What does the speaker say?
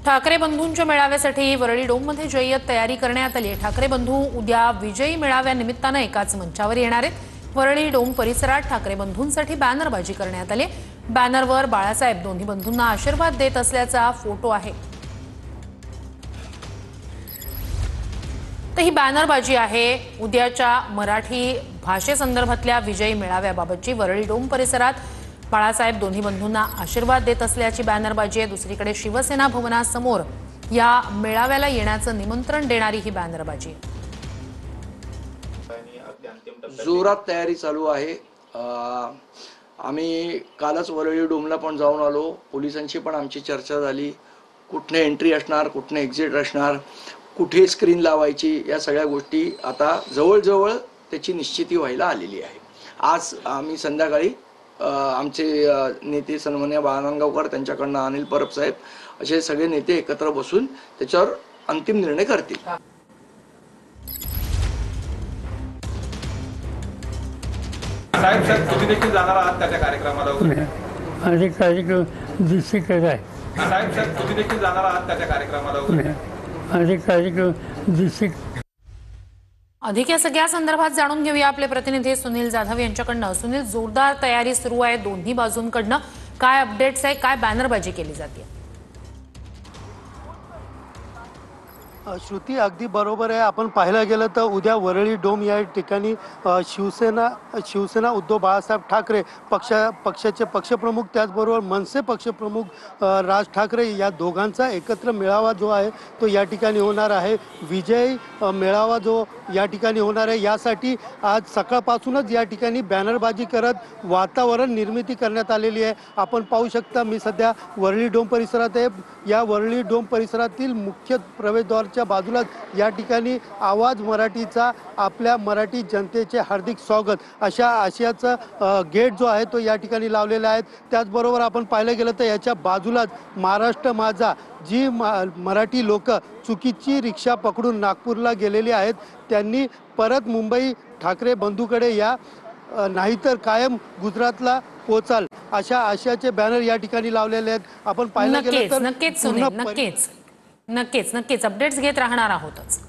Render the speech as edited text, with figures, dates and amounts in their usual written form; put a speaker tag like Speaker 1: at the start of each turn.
Speaker 1: ठाकरे बंधूंच्या मेळाव्यासाठी वरळी डोममध्ये जय्यत तयारी करण्यात आली आहे। ठाकरे बंधू उद्या विजयी मेळाव्यानिमित्तानं एकाच मंचावर येणार आहेत। वरळी डोम परिसरात ठाकरे बंधूंसाठी बॅनरबाजी करण्यात आली। बॅनरवर बाळासाहेब दोन्ही बंधूंना आशीर्वाद देत असल्याचा फोटो आहे। तर ही बॅनरबाजी आहे उद्याच्या मराठी भाषेसंदर्भातल्या विजयी मेळाव्याबाबतची। वरळी डोम परिसरात बाळासाहेब दोन्ही बंधूंना आशीर्वाद देत असल्याची बॅनरबाजी आहे। दुसरीकडे शिवसेना भवनासमोर या मेळाव्याला येण्याचं निमंत्रण देणारी ही बॅनरबाजी आहे।
Speaker 2: जोरात तयारी चालू आहे। आम्ही कालच वरळी डोमला पण जाऊन आलो। पोलिसांची पण आमची चर्चा झाली। कुठने एंट्री असणार, कुठने एक्झिट असणार, कुठे स्क्रीन लावायची, या सगळ्या गोष्टी आता जवळजवळ त्याची निश्चिती व्हायला आलेली आहे। आज आम्ही संध्याकाळी आमचे नेते सन्माननीय बाळानंदगावकर, त्यांच्याकडनं अनिल परब साहेब असे सगळे नेते एकत्र बसून त्याच्यावर अंतिम निर्णय करतील।
Speaker 3: साहेब सर तुम्ही देखील जाणार आहात त्याच्या कार्यक्रमाला वगैरे?
Speaker 4: अधिक कार्यक्रम दुसरीकडे आहे।
Speaker 3: साहेब सर तुम्ही देखील जाणार आहात त्याच्या कार्यक्रमाला वगैरे?
Speaker 4: अधिक कार्यक्रम दुसरी
Speaker 1: अधिक या सगळ्या संदर्भात जाणून घेऊया आपले प्रतिनिधी सुनील जाधव यांच्याकडनं। सुनील, जोरदार तयारी सुरू आहे दोन्ही बाजूंकडनं, काय अपडेट्स आहे, काय बॅनरबाजी केली जाते?
Speaker 5: श्रुती अगदी बरोबर आहे। आपण पाहायला गेलं तर उद्या वरळी डोम या ठिकाणी शिवसेना उद्धव बाळासाहेब ठाकरे पक्षाचे पक्षप्रमुख, त्याचबरोबर मनसे पक्षप्रमुख राज ठाकरे या दोघांचा एकत्र मेळावा जो आहे तो या ठिकाणी होणार आहे। विजय मेळावा जो या ठिकाणी होणार आहे, यासाठी आज सकाळपासूनच या ठिकाणी बॅनरबाजी करत वातावरण निर्मिती करण्यात आलेली आहे। आपण पाहू शकता, मी सध्या वरळी डोम परिसरात आहे। या वरळी डोम परिसरातील मुख्य प्रवेशद्वारच्या बाजूलाच या ठिकाणी आवाज मराठीचा आपल्या मराठी जनतेचे हार्दिक स्वागत अशा आशयाचं गेट जो आहे तो या ठिकाणी लावलेला आहे। त्याचबरोबर आपण पाहिलं गेलं तर याच्या बाजूलाच महाराष्ट्र माझा, जी मराठी लोक चुकीची रिक्षा पकडून नागपूरला गेलेली आहेत, त्यांनी परत मुंबई ठाकरे बंधूकडे या, नाहीतर कायम गुजरातला पोचाल अशा आशयाचे बॅनर या ठिकाणी लावलेले आहेत। आपण पाहिलं गेलं तर
Speaker 1: नक्कीच अपडेट्स घेत राहणार आहोतच।